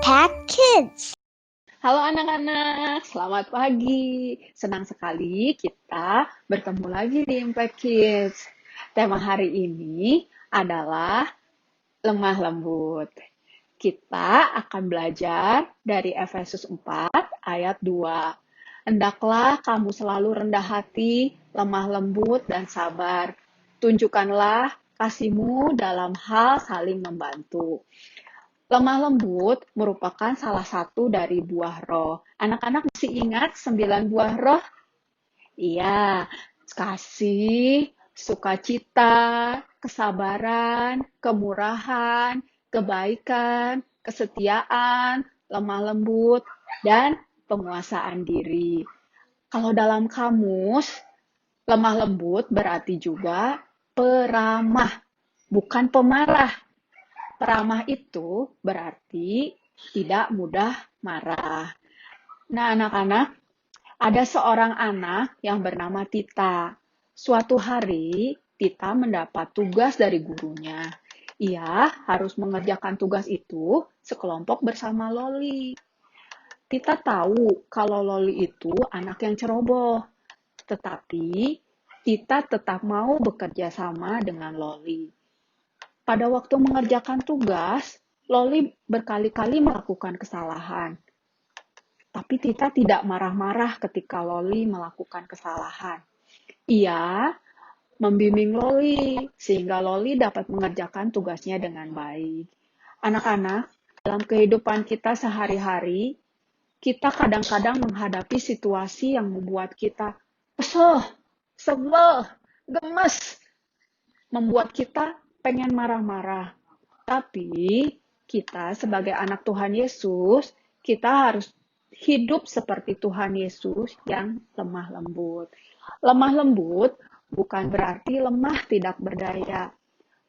Impact Kids. Halo anak-anak, selamat pagi. Senang sekali kita bertemu lagi di Impact Kids. Tema hari ini adalah lemah lembut. Kita akan belajar dari Efesus 4 ayat 2. Hendaklah kamu selalu rendah hati, lemah lembut, dan sabar. Tunjukkanlah kasihmu dalam hal saling membantu. Lemah lembut merupakan salah satu dari buah roh. Anak-anak masih ingat 9 buah roh? Iya, kasih, sukacita, kesabaran, kemurahan, kebaikan, kesetiaan, lemah lembut, dan penguasaan diri. Kalau dalam kamus, lemah lembut berarti juga peramah, bukan pemarah. Peramah itu berarti tidak mudah marah. Nah, anak-anak, ada seorang anak yang bernama Tita. Suatu hari, Tita mendapat tugas dari gurunya. Ia harus mengerjakan tugas itu sekelompok bersama Loli. Tita tahu kalau Loli itu anak yang ceroboh, tetapi Tita tetap mau bekerja sama dengan Loli. Pada waktu mengerjakan tugas, Loli berkali-kali melakukan kesalahan. Tapi Tita tidak marah-marah ketika Loli melakukan kesalahan. Ia membimbing Loli sehingga Loli dapat mengerjakan tugasnya dengan baik. Anak-anak, dalam kehidupan kita sehari-hari, kita kadang-kadang menghadapi situasi yang membuat kita kesel, sebel, gemes, membuat kita pengen marah-marah. Tapi kita sebagai anak Tuhan Yesus, kita harus hidup seperti Tuhan Yesus yang lemah lembut. Lemah lembut bukan berarti lemah tidak berdaya.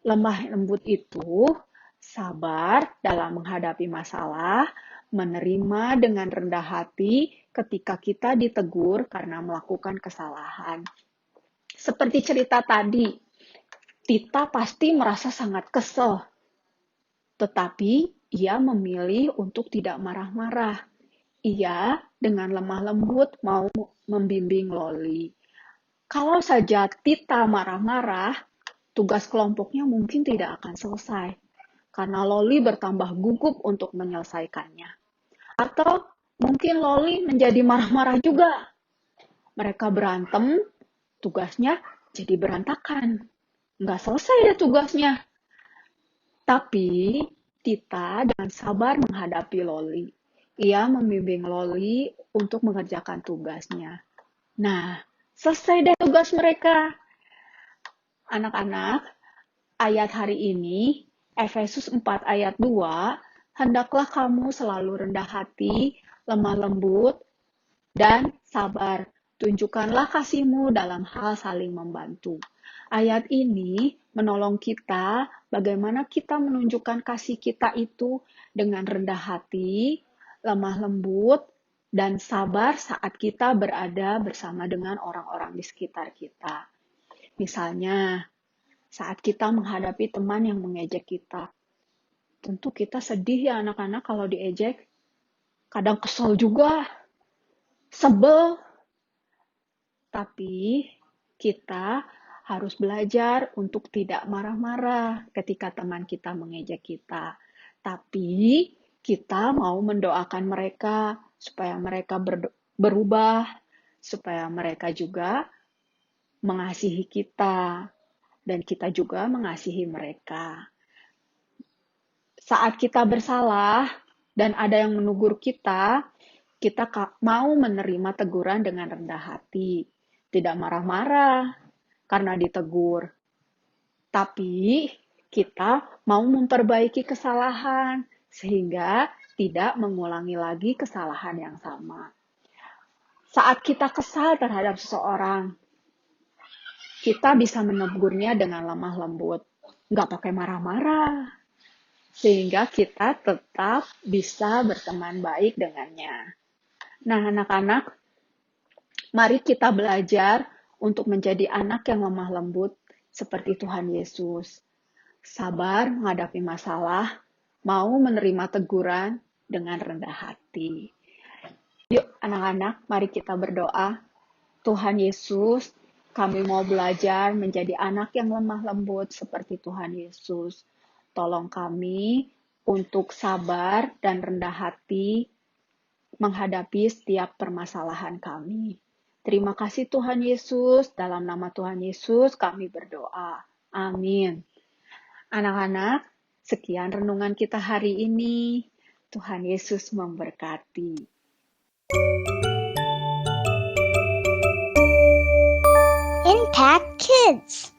Lemah lembut itu sabar dalam menghadapi masalah, menerima dengan rendah hati ketika kita ditegur karena melakukan kesalahan. Seperti cerita tadi, Tita pasti merasa sangat kesel, tetapi ia memilih untuk tidak marah-marah. Ia dengan lemah lembut mau membimbing Loli. Kalau saja Tita marah-marah, tugas kelompoknya mungkin tidak akan selesai, karena Loli bertambah gugup untuk menyelesaikannya. Atau mungkin Loli menjadi marah-marah juga. Mereka berantem, tugasnya jadi berantakan. Nggak selesai deh tugasnya. Tapi Tita dengan sabar menghadapi Loli. Ia membimbing Loli untuk mengerjakan tugasnya. Nah, selesai deh tugas mereka. Anak-anak, ayat hari ini, Efesus 4 ayat 2, hendaklah kamu selalu rendah hati, lemah lembut, dan sabar. Tunjukkanlah kasihmu dalam hal saling membantu. Ayat ini menolong kita bagaimana kita menunjukkan kasih kita itu dengan rendah hati, lemah lembut, dan sabar saat kita berada bersama dengan orang-orang di sekitar kita. Misalnya, saat kita menghadapi teman yang mengejek kita. Tentu kita sedih ya anak-anak kalau diejek. Kadang kesel juga, sebel. Tapi kita harus belajar untuk tidak marah-marah ketika teman kita mengejek kita. Tapi kita mau mendoakan mereka supaya mereka berubah, supaya mereka juga mengasihi kita, dan kita juga mengasihi mereka. Saat kita bersalah dan ada yang menegur kita mau menerima teguran dengan rendah hati. Tidak marah-marah karena ditegur. Tapi kita mau memperbaiki kesalahan sehingga tidak mengulangi lagi kesalahan yang sama. Saat kita kesal terhadap seseorang, kita bisa menegurnya dengan lemah lembut. Nggak pakai marah-marah. Sehingga kita tetap bisa berteman baik dengannya. Nah, anak-anak, mari kita belajar untuk menjadi anak yang lemah lembut seperti Tuhan Yesus. Sabar menghadapi masalah, mau menerima teguran, dengan rendah hati. Yuk anak-anak, mari kita berdoa. Tuhan Yesus, kami mau belajar menjadi anak yang lemah lembut seperti Tuhan Yesus. Tolong kami untuk sabar dan rendah hati menghadapi setiap permasalahan kami. Terima kasih Tuhan Yesus, dalam nama Tuhan Yesus kami berdoa. Amin. Anak-anak, sekian renungan kita hari ini. Tuhan Yesus memberkati. Impact Kids.